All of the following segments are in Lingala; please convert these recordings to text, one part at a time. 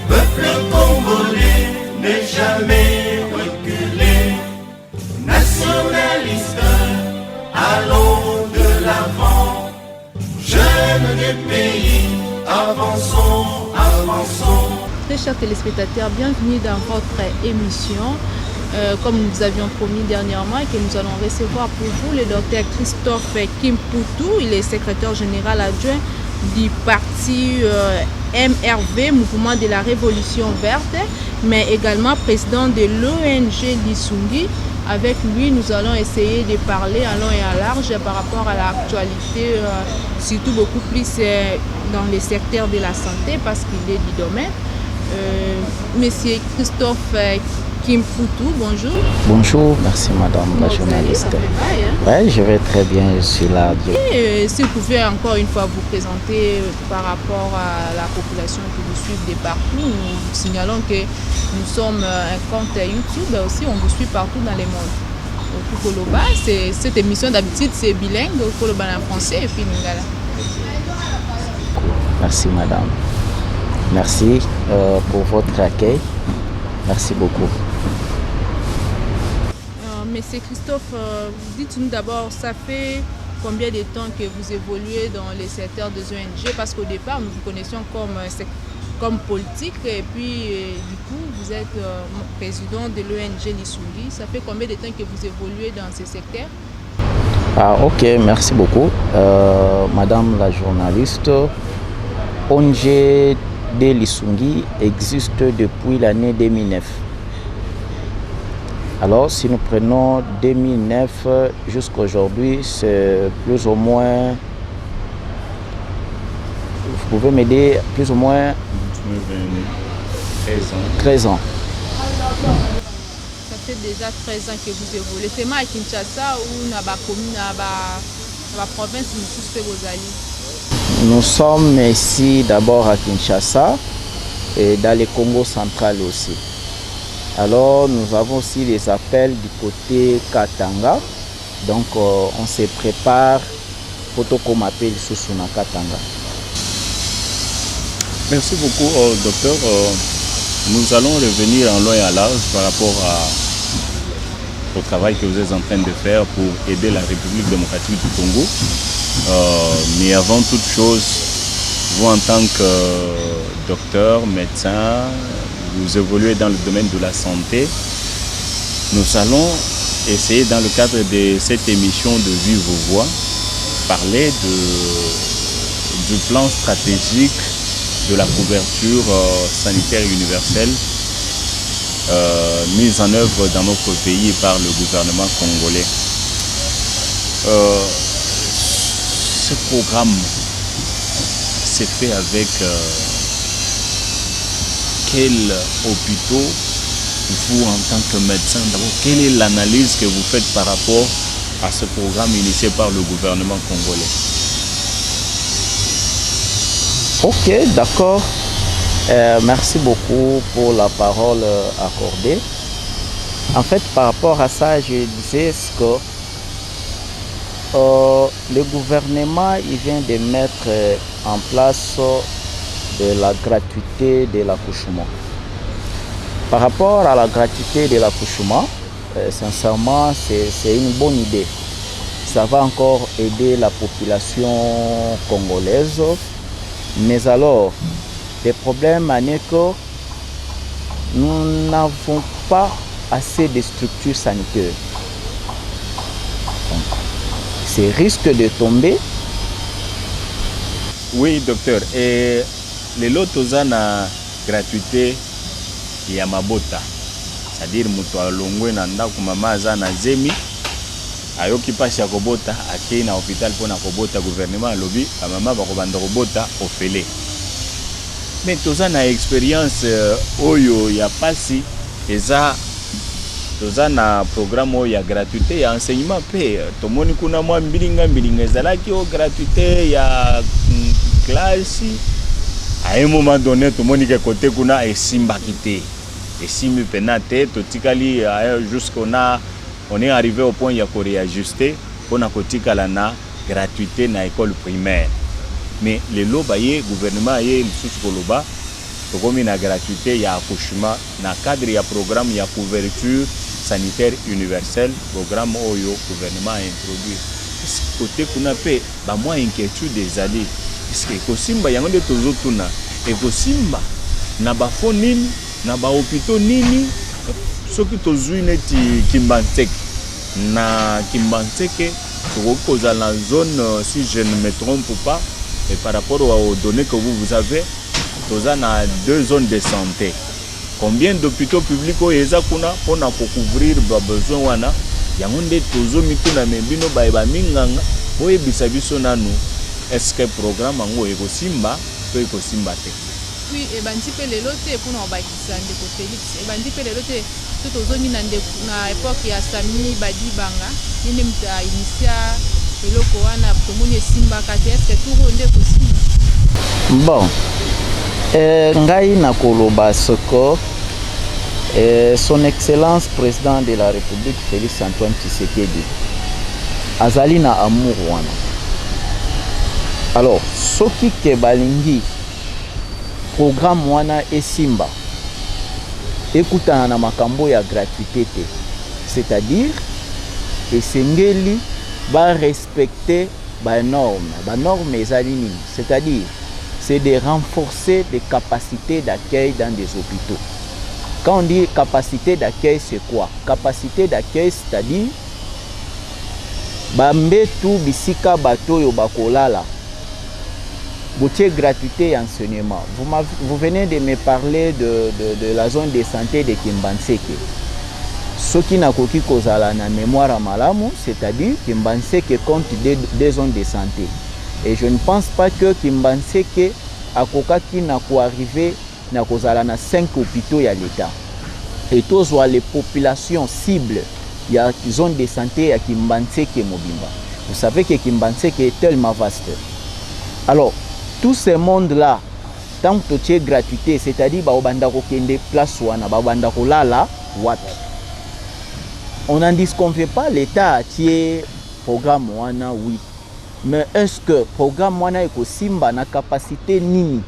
Peuple congolais n'est jamais reculé. Nationaliste, allons de l'avant. Jeunes du pays, avançons, avançons. Très chers téléspectateurs, bienvenue dans votre émission. Comme nous vous avions promis dernièrement et que nous allons recevoir pour vous le docteur Christophe Kimputu. Il est secrétaire général adjoint du parti MRV, Mouvement de la Révolution Verte, mais également président de l'ONG Lisungi. Avec lui, nous allons essayer de parler à long et à large par rapport à l'actualité, surtout beaucoup plus dans le secteur de la santé parce qu'il est du domaine. Monsieur Christophe Kimputu, bonjour. Bonjour, merci madame la journaliste. Oui, je vais très bien, je suis là. Et si vous pouvez encore une fois vous présenter par rapport à la population qui vous suit de partout, nous signalons que nous sommes un compte YouTube, mais aussi on vous suit partout dans le monde. Au Koloba, cette émission d'habitude c'est bilingue, au Koloba en français et puis Lingala. Merci madame. Merci pour votre accueil. Merci beaucoup. Monsieur Christophe, dites-nous d'abord, ça fait combien de temps que vous évoluez dans les secteurs des ONG? Parce qu'au départ, nous vous connaissions comme politique et puis du coup, vous êtes président de l'ONG Lisungi. Ça fait combien de temps que vous évoluez dans ces secteurs? Ok, merci beaucoup. Madame la journaliste, ONG de Lisungi existe depuis l'année 2009. Alors, si nous prenons 2009 jusqu'à aujourd'hui, c'est plus ou moins, vous pouvez m'aider, plus ou moins 13 ans. Ça fait déjà 13 ans que vous évoluez. C'est à Kinshasa ou dans la commune, dans la province où vous faites vos alliés? Nous sommes ici d'abord à Kinshasa et dans le Congo central aussi. Alors nous avons aussi des appels du côté Katanga. Donc on se prépare pour tout comme appel sous na Katanga. Merci beaucoup docteur. Nous allons revenir en long et en large par rapport au travail que vous êtes en train de faire pour aider la République démocratique du Congo. Mais avant toute chose, vous en tant que docteur, médecin, vous évoluez dans le domaine de la santé. Nous allons essayer dans le cadre de cette émission de Vive vos voix, parler du plan stratégique de la couverture sanitaire universelle mise en œuvre dans notre pays par le gouvernement congolais. Ce programme s'est fait avec quels hôpitaux, vous en tant que médecin, d'abord, quelle est l'analyse que vous faites par rapport à ce programme initié par le gouvernement congolais? Ok, d'accord. Merci beaucoup pour la parole accordée. En fait, par rapport à ça, je disais que le gouvernement il vient de mettre en place de la gratuité de l'accouchement. Par rapport à la gratuité de l'accouchement, sincèrement, c'est une bonne idée. Ça va encore aider la population congolaise. Mais alors, le problème est que nous n'avons pas assez de structures sanitaires. C'est risque de tomber. Oui, docteur. Et les lots na gratuité ya mabota. C'est-à-dire mutu alongwe na ndako mama aza na zemi ayoki pasi ya kobota akei na hôpital pona kobota gouvernement alobi mama bakobanda kobota ofele. Mais toza na expérience oyo ya pasi eza toza na programme oyo ya gratuité ya enseignement pe tomoni kuna mwa mbilinga ezalaki o gratuité ya classe. À un moment donné, tout le monde est côté qu'on a esimbakité. Esimbi penate, jusqu'on est arrivé au point où il y a réajuster pour na kotika lana gratuité na école primaire. Mais le loba ye gouvernement ye lisusu koloba tokomi na gratuité ya accouchement na cadre ya programme ya couverture sanitaire universelle, programme oyo gouvernement a introduit. Côté kuna pe ba moi inquiétude des alliés. Est-ce que kosimba yango nde tozotuna ekosimba na ba fo nini na ba hôpitaux nini soki tozwi neti Kimbantseke na Kimbantseke tokoza la zone si je ne me trompe pas et par rapport aux données que vous avez toza na 2 zones de santé. Combien d'hôpitaux publics oyo kuna pona ko couvrir ba besoin wana yango nde tozomituna membino ba minganga oyebisa biso nanu est-ce que programme yango ekosimba to ekosimba te. Oui, et ben petit peu les lotés pour nous bakisa ndeko Félix. Et ben petit peu les lotés tout ozoni na époque ya Sami Badi Banga nini mta initia eloko wana tomoni simba kati est-ce que tout ronde possible. Bon. Ngai nakoloba soko son excellence président de la République Félix Antoine Tshisekedi azali na amour wana. Alors soki ke balingi programme wana esimba ekutana na makambo ya gratuité te, c'est-à-dire esengeli ba respecter ba normes ezali nini, c'est-à-dire c'est de renforcer les capacités d'accueil dans des hôpitaux. Quand on dit capacité d'accueil, c'est quoi? Capacité d'accueil, c'est-à-dire bambetu bisika bato yo bakolala. Boutier gratuité et enseignement. Vous venez de me parler de la zone de santé de Kimbantseke. Ce qui n'a koki kozala na mémoire à malamu, c'est-à-dire Kimbantseke compte des zones de santé. Et je ne pense pas que Kimbantseke akokaki na ko arriver na kozala na 5 hôpitaux ya l'État. Et tous les populations cibles, il y a une zone de santé à Kimbantseke Mobimba. Vous savez que Kimbantseke est tellement vaste. Alors, tout ce monde-là, tant que tu es gratuité, c'est-à-dire baobanda ko kende place wana, baobanda ko lala wapi. On n'en disconvient pas, l'État a tiré programme wana, oui. Mais est-ce que programme wana eko simba na capacité nini?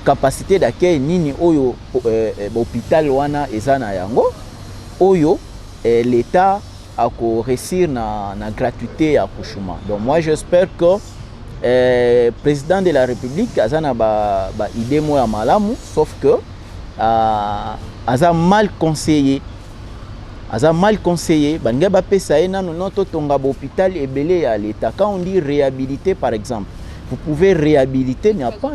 Capacité d'accueil nini oyo hôpital wana ezana yango oyo l'État a ko réussir na gratuité ya accouchement. Donc moi j'espère que président de la République azana ba idée moya malamu, sauf que aza mal conseillé. Aza mal conseillé, banga ba pesa ena non to tonga hôpital ebele à l'État. Quand on dit réhabiliter par exemple, vous pouvez réhabiliter, n'y a pas.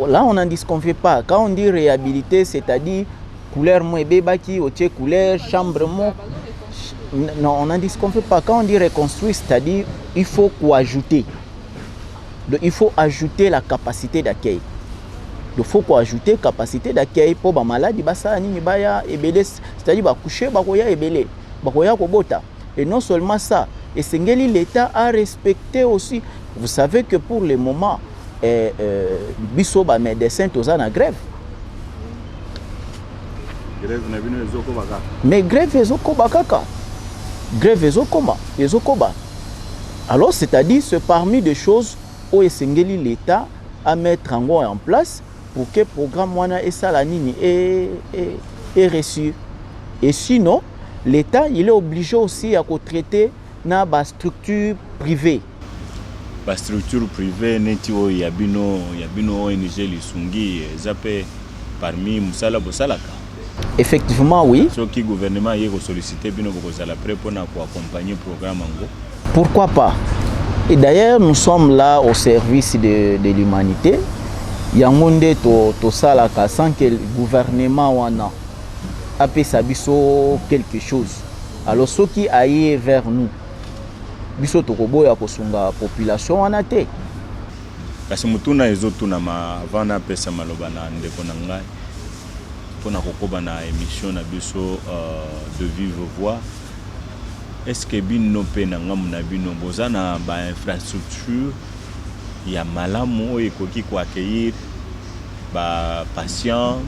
Là on n'en disconvient pas. Quand on dit réhabiliter, c'est-à-dire couleur mo ebeba ki otie couleur chambre mo. Non, on n'en disconvient pas. Quand on dit reconstruire, c'est-à-dire il faut quoi ajouter. Donc, il faut ajouter la capacité d'accueil. Il faut quoi ajouter capacité d'accueil pour les malades, c'est-à-dire coucher, et non seulement ça, et l'État a respecté aussi. Vous savez que pour le moment, biso ba médecin toza na grève. Mais grève ezoko kaka. Grève ezokoma. Alors c'est-à-dire c'est parmi des choses où l'État à mettre en place pour que le programme wana esala nini est reçu. Et sinon, l'État il est obligé aussi à traiter na ba structure privée. Ba structure privée neti o yabino ONG lisungi zape parmi musala bosalaka. Effectivement oui. Ce qui gouvernement y est sollicité bino bokozala prêt pour accompagner programme ngo. Pourquoi pas? Et d'ailleurs nous sommes là au service de l'humanité. Yangonde to salaka sans que le gouvernement wana apesa biso quelque chose. Alors ceux qui aillent vers nous biso tokoboya kosunga population wana te. Kasi mutuna ezotuna ma vana pesa maloba na ndeko na ngai pona kokoba na émission na biso de vive voix. Est-ce que bino pe na ngamu na bino bozana ba infrastructure ya malamu oyo ekoki ko accueillir ba patient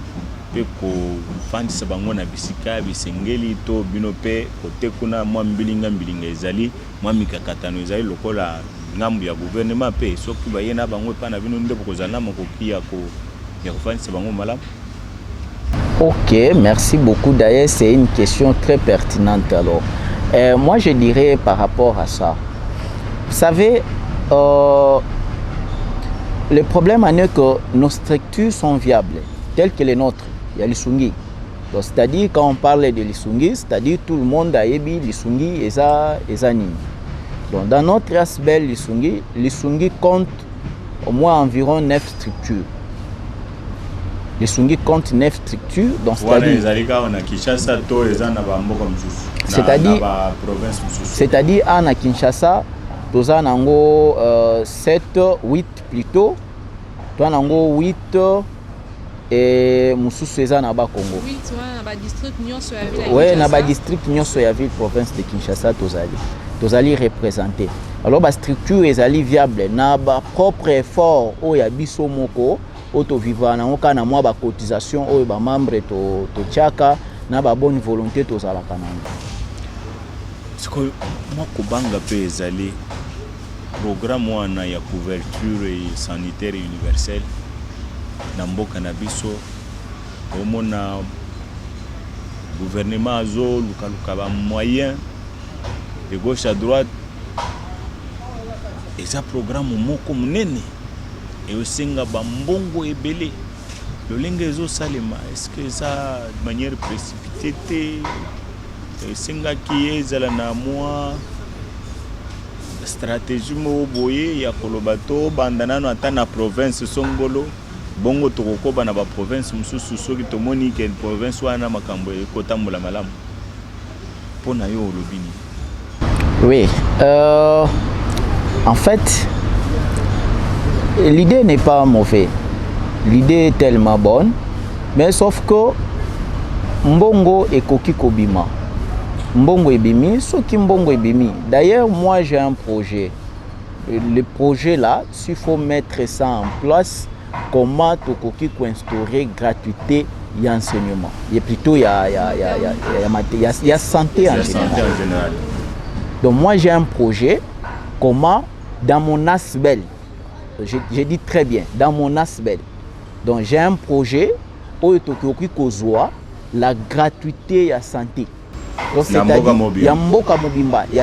pe kofandisa bango na bisika bisengeli to bino pe kote kuna mwa mbilinga ezali mwa mikakatano ezali lokola ngambu ya gouvernement pe soki baye na bango pa na bino nde bokozala makoki ya kofandisa bango malamu. Ok, merci beaucoup. D'ailleurs, c'est une question très pertinente. Alors, moi, je dirais par rapport à ça, vous savez, le problème est que nos structures sont viables, telles que les nôtres. Il y a l'Isungi. C'est-à-dire, quand on parle de l'Isungi, c'est-à-dire tout le monde a ébi l'Isungi et ça nini. Donc, dans notre aspect, l'Isungi compte au moins environ 9 structures. L'Isungi compte 9 structures. C'est-à-dire, à Kinshasa, nous avons 7, 8 plutôt. Nous avons 8 et nous sommes au Congo. 8, district oui, dans le district Nyonso-Yaville, province de Kinshasa, nous allons représenter. Alors, la structure est viable. Nous avons propre effort au Yabiso Moko. Auto vivant na okana mwa ba cotisation oyo ba membre to chaka na ba bonne volonté to zala kananga. Siko mwa kubanga pe ezali programme wana ya couverture sanitaire universelle na mboka na biso omona gouvernement azo luka ba moyen de gauche à droite eza programme moko munene et aussi nga bambongo ebele lolenge ezo salema est-ce que ça de manière précipitée singa qui ezala na moi stratégie mo boye ya kolobato bandana no ata na province songolo bongo tokokoba na ba province mususu soki tomoni ke province wana makambo ekotambola malamu pona yo lobini. Oui, en fait l'idée n'est pas mauvaise, l'idée est tellement bonne, mais sauf que mbongo ekoki kobima, mbongo ebimi, soki mbongo ebimi. D'ailleurs, moi j'ai un projet. Le projet là, s'il faut mettre ça en place, comment tokoki ko instaurer gratuité et enseignement. Il y a plutôt il y a santé en général. Donc moi j'ai un projet, comment dans mon ASBEL. J'ai dit très bien, dans mon ASBEL. Donc j'ai un projet où il la gratuité et la santé. Donc c'est-à-dire, il y a Mboka Mobimba, il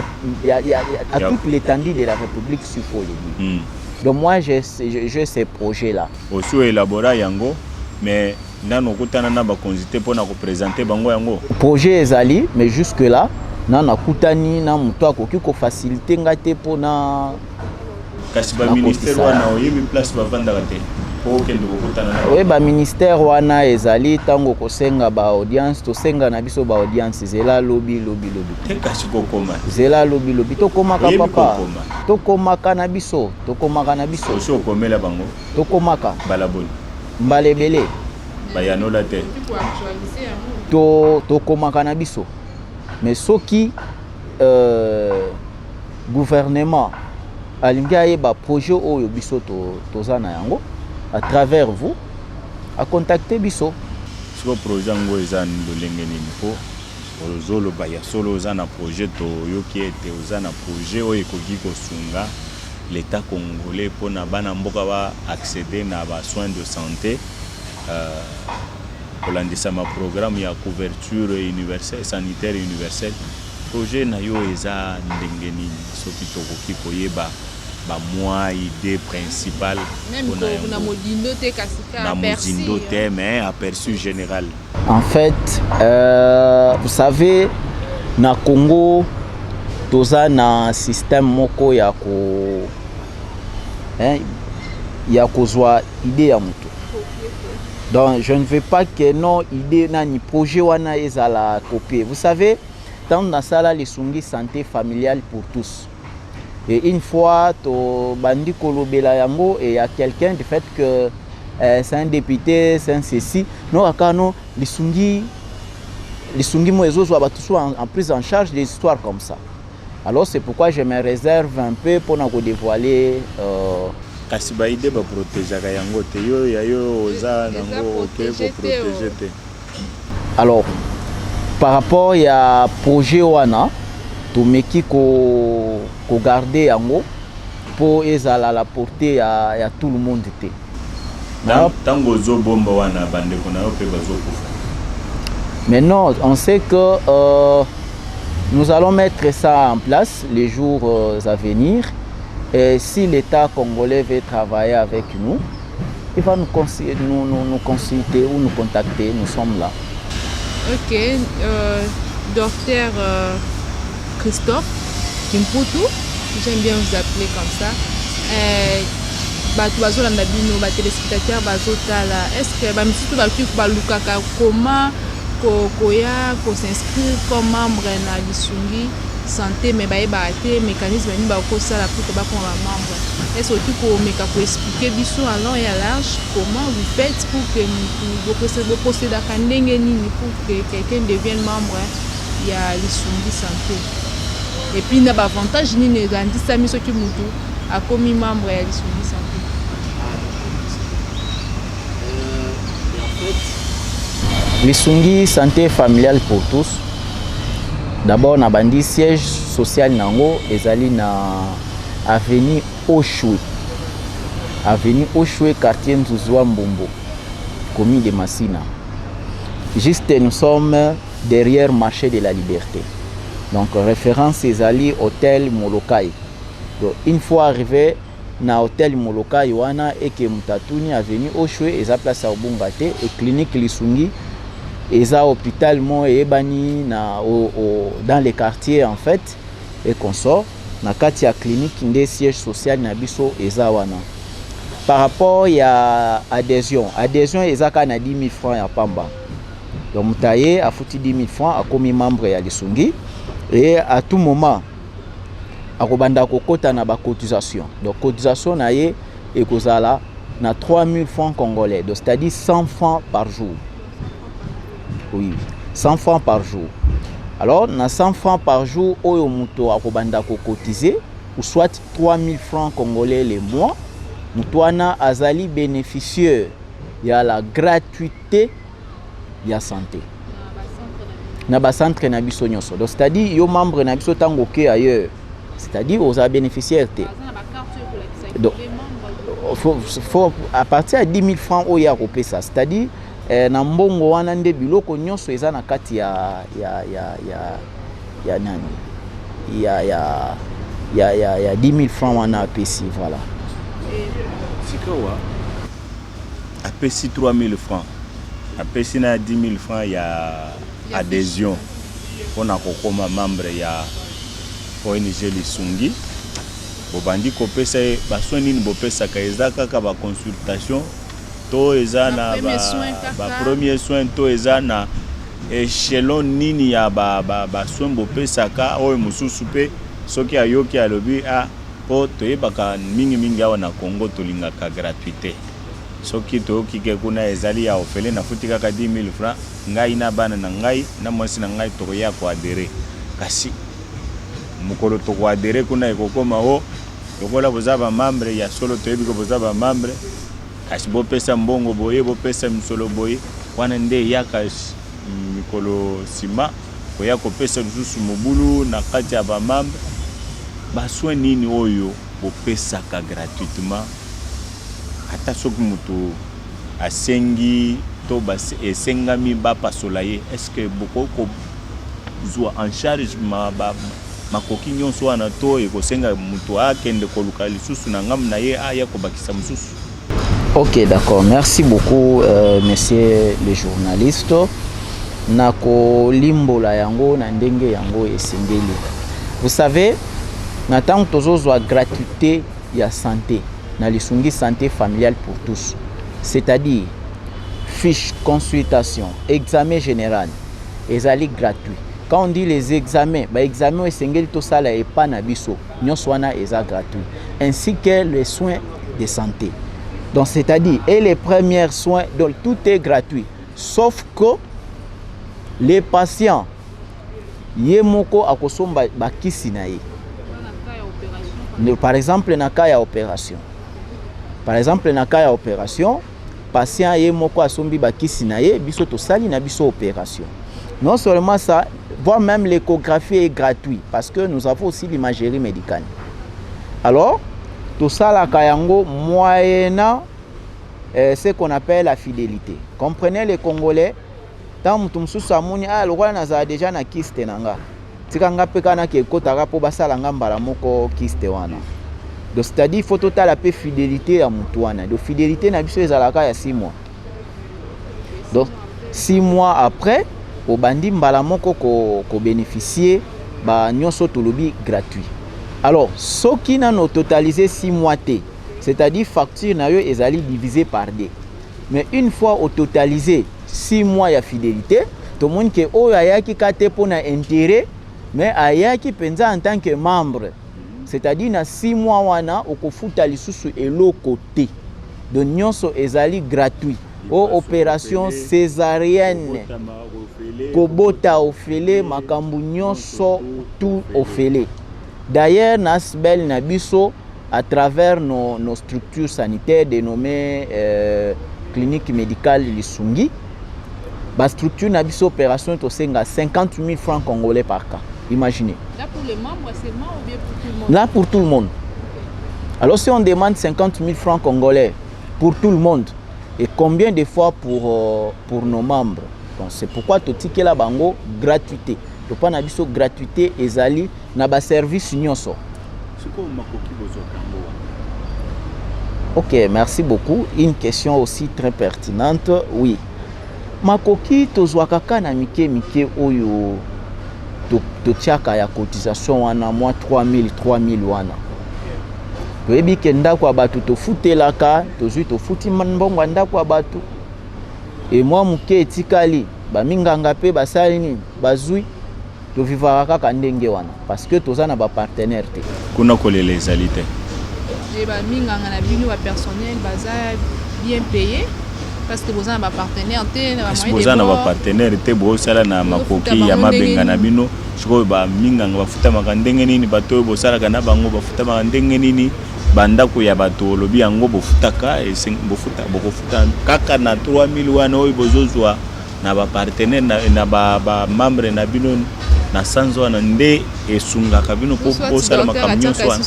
y a toute l'étendue de la République sur Folie. Donc moi j'ai ces projets-là. Aussi élaboré yango, mais nous avons consulté pour nous présenter bango yango. Projet Ezali, mais jusque-là, nous avons facilité pour nous. Kasi ba ministère wana oyebi place ba vandaka te po kende kokutana na oui ba ministère wana ezali tango kosenga ba audience to senga na biso ba audience zela lobby te kasi kokoma zela lobby to komaka papa to komaka na biso so komela bango to komaka balaboni mbalebele bayanola te to komaka na biso mais soki gouvernement alingi ayeba projet oyo biso toza na yango à travers vous à contacter biso. Siko projet ngo eza ndolenge nini po ozolo ba ya solo oza na projet to yoki ete oza na projet oyo ekoki kosunga l'état congolais po na bana mboka ba accéder na ba soins de santé kolandisa ma programme ya couverture universelle sanitaire universelle. Projet na yo eza ndenge nini soki tokoki koyeba ba moi idée principale pour na modindo te kasika na modindo te mais aperçu général. En fait, vous savez na Congo toza na système moko ya ko ya kozwa idée ya mutu. Donc je ne veux pas que non idée na ni projet wana ezala copier. Vous savez dans la salle les sungi santé familiale pour tous. Et une fois to bandi kolobela yango et il y a quelqu'un du fait que c'est un député, c'est un ceci, non akano les sungi mo ezo en prise en charge des histoires comme ça. Alors c'est pourquoi je me réserve un peu pour nous dévoiler kasi baide baprotegeaka yango te yo ya yo oza nango oke koprotege te. Alors par rapport ya projet wana tomeki ko garder yango pour ezala la portée ya tout le monde te. Tango zo bomba wana bandeko na yo pe bazokufa. Maintenant on sait que nous allons mettre ça en place les jours à venir. Et si l'État congolais veut travailler avec nous, il va nous consulter ou nous contacter, nous sommes là. Ok, docteur Christophe Kimputu, j'aime bien vous appeler comme ça. Nos téléspectateurs, est-ce que comment s'inscrire comme membre na Lisungi santé mais mécanisme ni pour membre. Est-ce que tu peux expliquer biso à long et à large comment vous faites pour que vous procédez à pour que quelqu'un devienne membre il y a Lisungi santé. Et puis na avantage ni ne grandi ça miso ki mutu a commis membre ya Lisungi santé. Lisungi santé familiale pour tous. D'abord na bandi siège social nango ezali na avenue Oshwe. Avenue Oshwe quartier Nzuzwa Mbombo, commune de Massina. Juste nous sommes derrière marché de la Liberté. Donc référence ezali hôtel Molokai. Donc une fois arrivé na hôtel Molokai wana et que mutatuni avenue Oshwe eza place à Obungate et clinique Lisungi eza hôpital mo ebani na dans les quartiers en fait et consort na kati ya clinique nde siège social na biso eza wana. Par rapport ya adhésion eza ka na 10 000 francs ya pamba. Donc mutaye a foutu 10 000 francs a commis membre ya Lisungi et à tout moment akobanda kokota na ba cotisation. Donc cotisation na ye ekozala na 3 000 francs congolais, donc c'est-à-dire 100 francs par jour. Oui, 100 francs par jour. Alors, na 100 francs par jour, oyo muto akobanda ko cotiser, ou soit 3 000 francs congolais le mois, mutuana azali bénéficiaire ya la gratuité ya santé. Na ba centre na biso nyonso. Donc c'est-à-dire yo membre na biso tango ke ailleurs, c'est-à-dire aux bénéficiaires te. Donc faut à partir de 10 000 francs oyo akopesa, c'est-à-dire na mbongo wana nde biloko nyonso eza na kati ya nani ya 10 000 francs wana apesi, voilà. Sikawa apesi 3 000 francs apesi na 10 000 francs ya adhésion pona kokoma membre ya ONG Lisungi. Bobandi kopesa baso nini bopesa ka eza kaka ba consultation to eza na ba premier soin to eza na échelon nini ya ba soin bopesa ka oyo mususu pe soki ayoki alobi a po toyebaka mingi awa na Congo tolingaka gratuité. Soki toyoki ke kuna ezali ya ofele na futi kaka 10 000 francs ngai na bana na ngai na mwasi na ngai tokoya ko adhérer. Kasi mukolo toko adhérer kuna ekokoma o lokola bozaba membre ya solo toyebi ko bozaba membre kasi bopesa mbongo boye bopesa misolo boye wana nde yaka mikolo sima koya kopesa lususu mobulu na kati ya ba membre baswe nini oyo bopesa ka gratuitement ata soki mutu asengi to bas esengami ba pasola ye. Est-ce que boko zwa en charge makoki nyonso wana to ekosenga mutu akende koluka lisusu na ngam na ye aya kobakisa mususu? Ok, d'accord. Merci beaucoup, monsieur le journaliste. Nako limbola yango na ndenge yango esengeli. Vous savez, na tant tozozwa gratuité ya santé na Lisungi santé familiale pour tous. C'est-à-dire fiche, consultation, examen général, ezali gratuit. Quand on dit les examens, examen esengeli to sala et pas na biso, nyonso wana eza gratuit. Ainsi que les soins de santé. Donc c'est-à-dire et les premiers soins, donc tout est gratuit, sauf que les patients yemoko akosomba bakisi na ye. Par exemple na cas ya opération. Par exemple na cas ya opération patient ye moko asombi bakisi na ye biso tosali na biso opération. Non seulement ça, voire même l'échographie est gratuite parce que nous avons aussi l'imagerie médicale. Alors tout ça la kayango moyennant ce qu'on appelle la fidélité. Comprenez les Congolais, tant mutumsusu amoni le roi naza déjà na kiste nanga. Tikanga pekana ke kotaka po basala ngambala moko kiste wana. Donc c'est-à-dire faut total la fidélité à mutu wana. Donc fidélité na biso ezalaka ya 6 mois. Donc 6 mois après au bandi mbala moko ko bénéficier ba nyonso tolobi gratuit. Alors ceux qui n'ont totalisé 6 mois té, c'est-à-dire facture na yo ezali divisé par 2. Mais une fois au totalisé 6 mois ya fidélité, tout le monde que oyo ayaki kate pona intérêt, mais ayaki penza en tant que membre. C'est-à-dire na 6 mois wana okofuta lisusu eloko te. Donc nyonso ezali gratuit. Aux opération césarienne. Kobota ofele makambu nyonso tout ofele. D'ailleurs Nasbel Nabiso à travers nos structures sanitaires dénommées clinique médicale Lisungi, la structure Nabiso opération est à 50 000 francs congolais par cas. Imaginez. Là pour les membres seulement ou bien pour tout le monde? Là pour tout le monde. Alors si on demande 50 000 francs congolais pour tout le monde, et combien de fois pour nos membres? C'est pourquoi tout ticket la bango gratuité. Le pas Nabiso gratuité ezali na ba service nyonso. Ok, merci beaucoup. Une question aussi très pertinente. Oui. Makoki tozwakaka na mike oyo to tiaka ya cotisation wana mois 3000 wana. Toyebi ke ndako ya batu tofutelaka, tozwi tofuti mbongo ndako ya batu. Et moi muke etikali, ba minganga pe basali nini, bazwi to vivaka kaka ndenge wana parce que toza na ba partenaire te. Kuna kolela ezali te. Et ba minganga na bino ba personnel baza bien payé parce que boza na ba partenaire te na ba moyen de boza na ba partenaire te bo sala na makoki ya mabenga na bino siko ba minganga bafuta makandenge nini bato bo sala kana bango bafuta makandenge nini bandako ya bato lobi yango bofutaka bofuta bokofuta kaka na 3000 wana oyo bozozwa na ba partenaire na ba membre na bino na sanzo wana nde esungaka bino po sala makamyo so wana.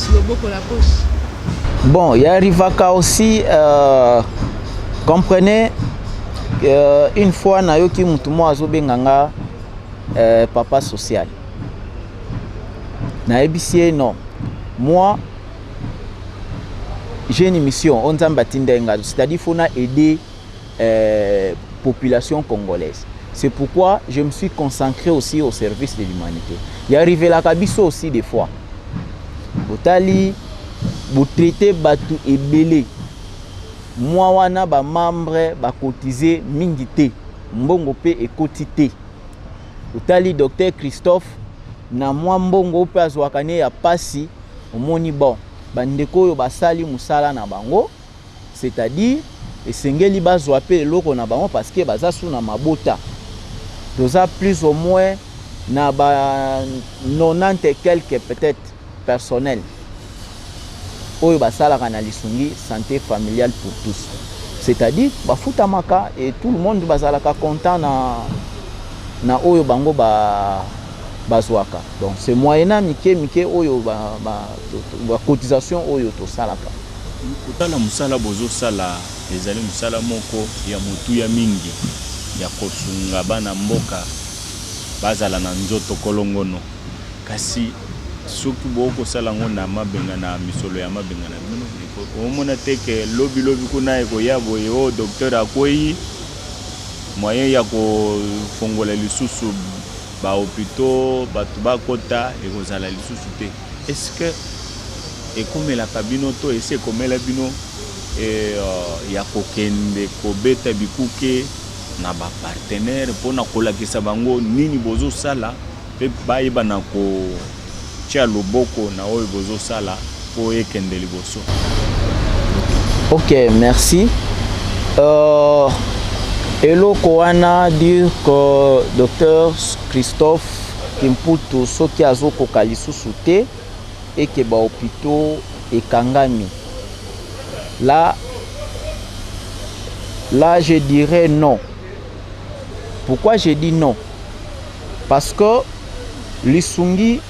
Bon, il arrivaka aussi comprenez une fois na yoki mutu mo azobenganga papa social. Na ebisie non. Moi j'ai une mission, on c'est-à-dire faut aider population congolaise. C'est pourquoi je me suis consacré aussi au service de l'humanité. Il est arrivé la kabiso aussi des fois. Botali, vous traitez batu ebele. Moi wana ba membre ba cotiser mingité, mbongo pe ekotité. Botali docteur Christophe na moi mbongo pe azwakane ya pasi omoni bon. Bandeko yo basali musala na bango, c'est-à-dire esengeli bazwa pe eloko na bango parce que baza sous na mabota. Doza plus ou moins na ba 90 et quelques peut-être personnel. Oyo basala kana Lisungi santé familiale pour tous. C'est-à-dire bafuta maka et tout le monde bazalaka content na oyo bango bazwaka. Donc c'est moyennant mike oyo ba cotisation oyo to salaka. Kutala musala bozo sala ezali musala moko ya mutu ya mingi ya kosunga bana mboka bazala na nzoto kolongono kasi soki boko sala ngo na mabenga na misolo ya mabenga na bino omona teke lobi kuna eko yabo yo docteur akoyi moyen ya ko fongola lisusu ba hôpitaux batu bakota ekozala lisusu te. Est-ce que ekomela kabino to ese komela bino ya kokende kobeta bikuke na ba partenaire pona kolakisa bango nini bozo sala pe bayeba na ko tia loboko na oyo bozo sala po ekende liboso. Ok, merci. Eloko wana dire que docteur Christophe Kimputu soki azoko kalisusu te et que ba hôpitaux ekangami. Là, je dirais non. Pourquoi je dis non? Parce que lisungi,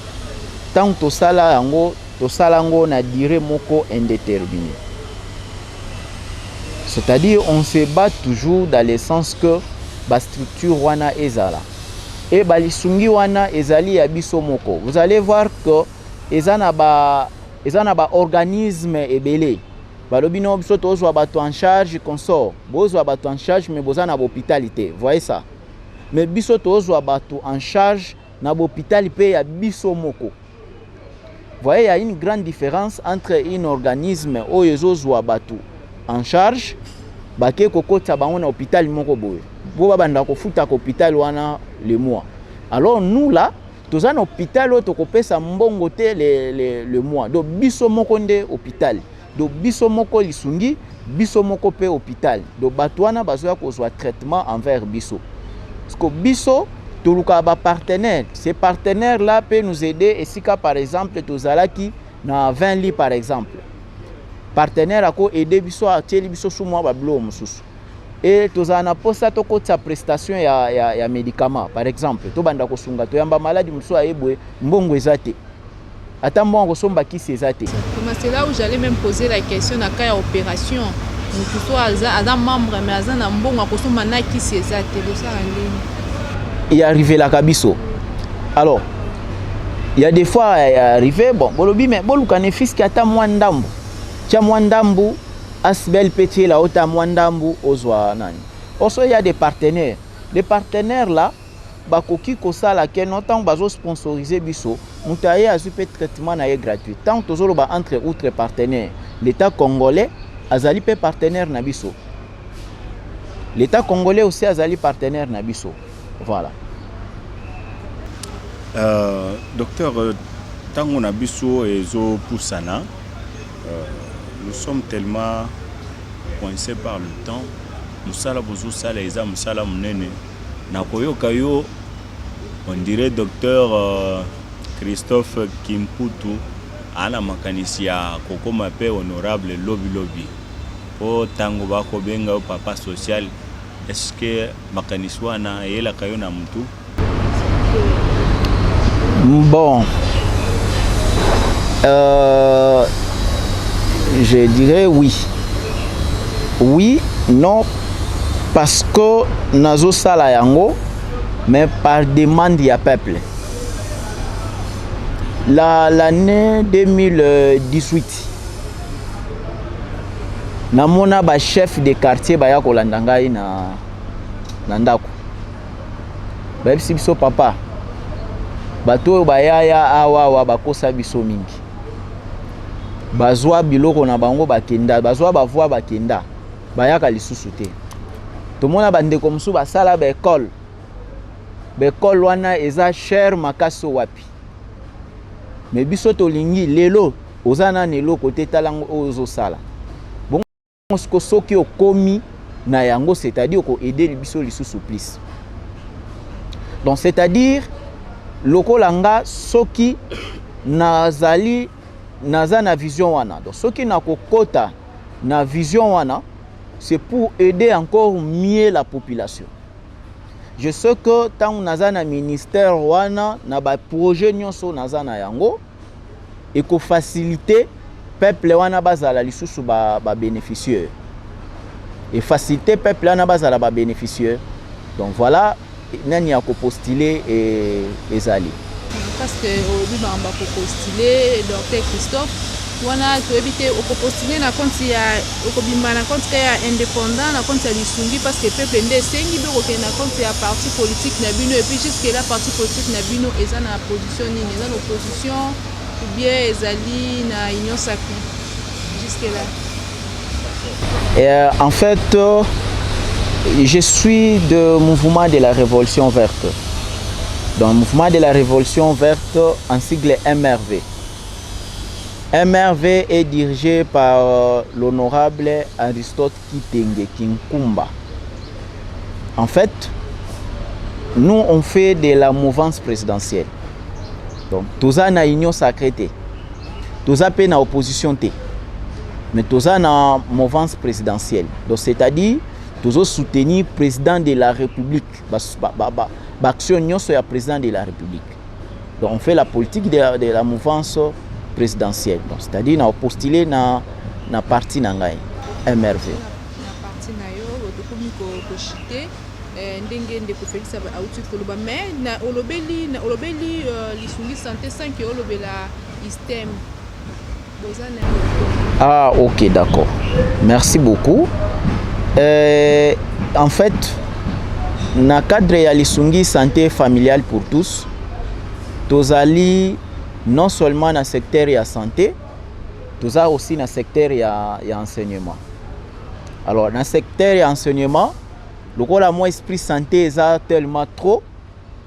tant que tosalango na durée moko indéterminée. C'est-à-dire, on se bat toujours dans le sens que la structure wana ezala. Et lisungi wana ezali ya biso moko. Vous allez voir que ezana ba organisme ebele. Balobino biso tozwa bato en charge consort. Bozwa bato en charge mais boza na hôpitalité. Voyez ça? Mais biso tozwa bato en charge na hôpital pe ya biso moko. Voyez, il y a une grande différence entre un organisme où ils ont bato en charge, baké kokota bango na hôpital moko boye. Bo banda ko futa ko hôpital wana le mois. Alors nous là, tous un hôpital où tokopesa mbongo te le mois. Donc biso moko nde hôpital. Donc biso moko lisungi, biso moko pe hôpital. Donc batwana bazoya kozwa traitement envers biso. Parce que biso toluka ba partenaire, ces partenaires là peuvent nous aider et si cas par exemple tozalaki na 20 lits par exemple. Partenaire ako aider biso a tieli biso sous moi ba blo mususu. Et tozana posa toko sa prestation ya médicament par exemple. To banda ko sunga to yamba maladi mususu ayebwe mbongo ezate. Ata mbongo somba ki ezate. C'est là où j'allais même poser la question na cas opération. Nous soit azan membre mais azan na mbongo akosomba na ki ezate lo ça en il est arrivé la kabiso. Alors, il y a des fois il est arrivé bon, bolobi mais bolukane fils qui ata mwandambu. Tia mwandambu asbel petit la ota mwandambu ozwa nani. Also il y a des partenaires. Les partenaires là bakoki kosala ke notant bazo sponsoriser biso, mutaye azupe traitement na gratuit. Tant tozolo ba entre autres partenaires, l'État congolais azali pe partenaire na biso. L'État congolais aussi azali partenaire na biso. Voilà. Docteur, tant qu'on a biso et zo poussana, nous sommes tellement coincés par le temps. Musala bozo sala eza musala munene. Nakoyo kayo, on dirait docteur Christophe Kimputu, ana makanisi ya koko mape honorable lobby. Po tango bako benga papa social. Est-ce que makaniswana yela kayo na mtu? Bon, je dirais oui. Oui, non, parce que nazo sala yango, mais par demande du peuple. L'année 2018, namona ba chef de quartier baya kolanda ngai na ndako. Ba biso papa. Bato bayaya awa bakosa biso mingi. Bazwa biloko na bango bakenda, bazwa bavwa bakenda. Bayaka lisusu te. Tomona bandeko musu basala ba école. Ba école wana eza cher makaso wapi. Mais biso tolingi lelo ozana nelo kote talango ozo sala. Bongo soki okomi na yango c'est-à-dire ko aider biso lisusu plus. Donc c'est-à-dire lokolanga soki nazali naza na vision wana. Donc soki nakokota na vision wana, c'est pour aider encore mieux la population. Je sais que tant naza na ministère wana na ba projet nyonso naza na yango et ko faciliter peuple wana bazala lisusu ba bénéficiaire. Et faciliter peuple wana bazala ba bénéficiaire. Donc voilà nani ya ko postuler et ezali. Parce que au début on va postuler docteur Christophe wana to éviter au postuler na compte ya okobimba na compte ya indépendant na compte ya lisungi parce que peuple ndé sengi be ko na compte ya parti politique na bino et puis jusque là parti politique na bino eza na position nini eza na opposition ou bien ezali na union sacrée jusque là. Et en fait je suis du mouvement de la Révolution verte. Dans le mouvement de la Révolution verte, en sigle MRV. MRV est dirigé par l'honorable Aristote Kitenge Kinkumba. En fait, nous on fait de la mouvance présidentielle. Donc, tous en union sacrée, tous en opposition. mais tous en mouvance présidentielle. Donc c'est-à-dire tous soutenir le président de la République. L'action sur le président de la République. Donc on fait la politique de la mouvance présidentielle. Donc c'est-à-dire on a postulé dans le parti Nangai, MRV. Ndenge ndeko Félix auti koloba mais na olobeli lisungi santé sans que olobela système. Ah ok, d'accord, merci beaucoup. En fait, dans le cadre de lisungi santé familiale pour tous, tous allons non seulement dans le secteur de la santé, tous aussi dans le secteur de l'enseignement. Alors dans le secteur de l'enseignement, le rôle à moi esprit santé est tellement trop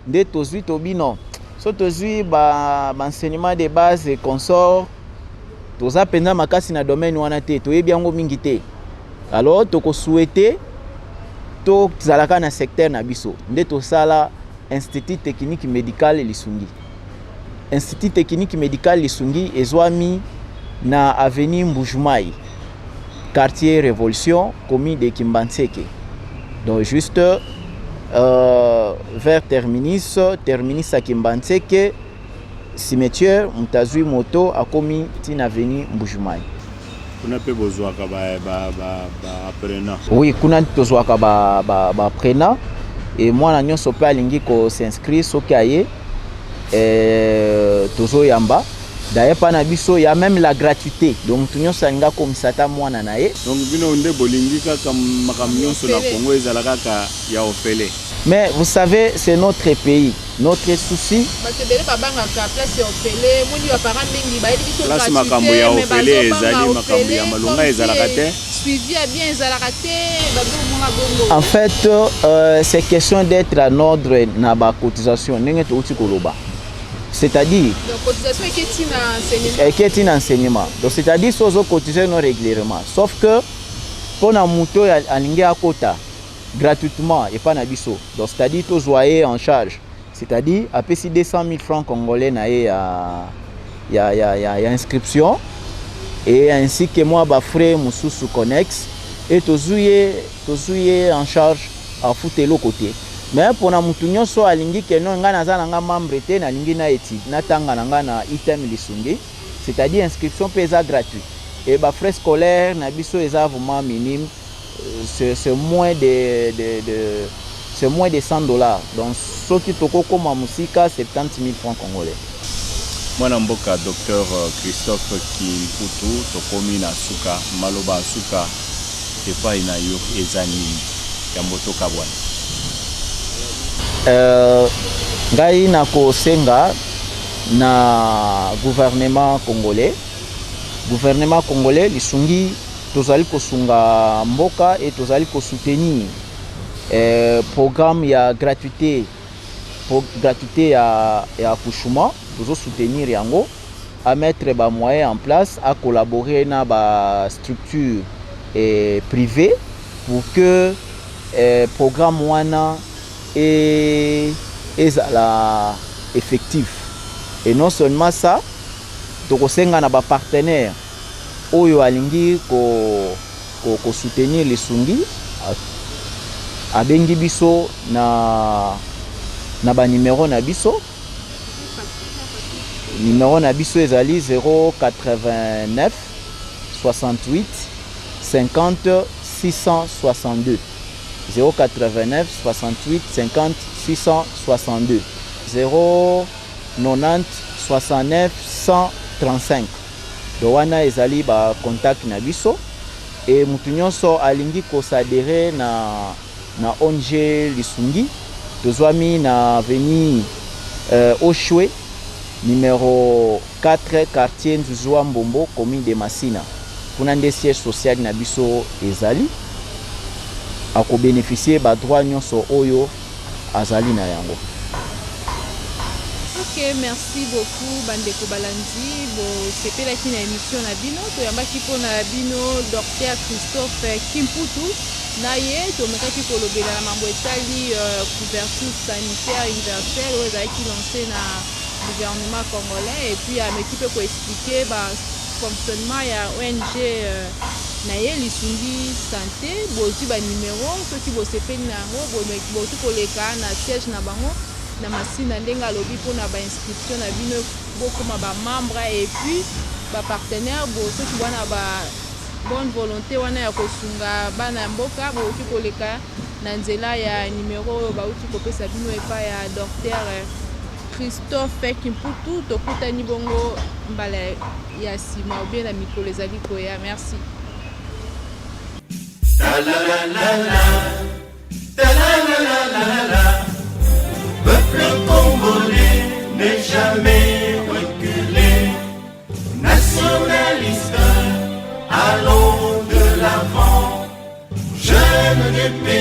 de tous huit au binon. So tous huit enseignement de base et consort. Tous apprenants makasi na domaine wana te to yebi yango mingi te. Alors to ko souhaiter to zalaka na secteur na biso. Nde to sala Institut technique médical Lisungi. Institut technique médical Lisungi ezwami na avenue Mbujumai, quartier Révolution, commune de Kimbanseke. Donc juste vers terminus à Kimbanseke, cimetière Mutazui Moto a commis une avenue Mbujumai. Kuna pe bozwaka ba apprenant. Oui, kuna tozwaka ba apprenant et moi na nyonso pe alingi ko s'inscrire soki aye tozo yamba. D'ailleurs pas na biso ya même la gratuité. Donc tout nyonso alinga komisata mwana na ye. Donc bino nde bolingi kaka makambo nyonso na Congo ezalaka ka ya ofele. Mais vous savez, c'est notre pays. Notre souci. En fait, c'est question d'être en ordre dans la cotisation. C'est-à-dire. Qui est un enseignement. Donc, c'est-à-dire que nous cotisons régulièrement. Sauf que pour la moto, il y a un quota. Gratuitement et pas nabiso. Donc c'est-à-dire tous voyez en charge. C'est-à-dire à PC 200 000 francs congolais il y a inscription et ainsi que moi ba frais mususu connexe et tous en charge à foutre l'autre côté. Mais pour na mutu nyonso alingi que non nga naza nga membre te na lingi na eti na tanga nga na item lisungi, c'est-à-dire inscription pesa gratuit et ba frais scolaires na biso eza vraiment minime. C'est moins de $100. Donc, ce qui est comme musica, c'est 70 000 francs congolais. Moi, je suis docteur Christophe Kimputu, Tokomi Nasuka, Maloba Suka, et pas Inayo Ezani, Yamboto Kabwan. Ngai nako senga na gouvernement congolais. Gouvernement congolais, lisungi. Tozali kosunga mboka et tozali ko soutenir programme ya gratuité ya accouchement, tozo soutenir yango à mettre ba moyens en place, à collaborer na ba structure privée pour que programme wana est la effectif. Et non seulement ça, tokosenga na ba partenaires oyo alingi ko soutenir les sungi abengi biso na ba numéro na biso ezali 089 68 50 662 089 68 50 662 090 69 135. Dowana ezali ba contact na biso et mutu nyonso alingi ko s'adhérer na ONG Lisungi tozwami na avenue Oshwe numéro 4 quartier Nzuzwa Mbombo commune de Masina. Kuna nde siège social na biso ezali ako bénéficier ba droit nyonso oyo azali na yango. Ok, merci beaucoup Bandeko Balandi. C'est la émission na bino. Toyambaki po na bino Dr Christophe Kimputu. Naye tomekaki kolobela na mambo etali couverture sanitaire universelle oyo ezalaki lancé na gouvernement congolais et puis ameki pe ko expliquer fonctionnement ya ONG na ye lisungi santé bozwi banimero soki bosepeli na yango boki koleka na siège na bango na masina ndenge alobi mpona bainscription na bino bokoma bamembre et puis bapartenaire soki bwana bonne volonté wana ya kosunga bana ya mboka boki koleka na nzela ya nimero oyo bauti kopesa bino epai ya docteur Christophe Kimputu. Tokutani bongo mbala ya nsima obie na mikolo ezali koya. Merci. Peuple congolais n'est jamais reculé. Nationaliste, allons de l'avant. Jeunes du pays.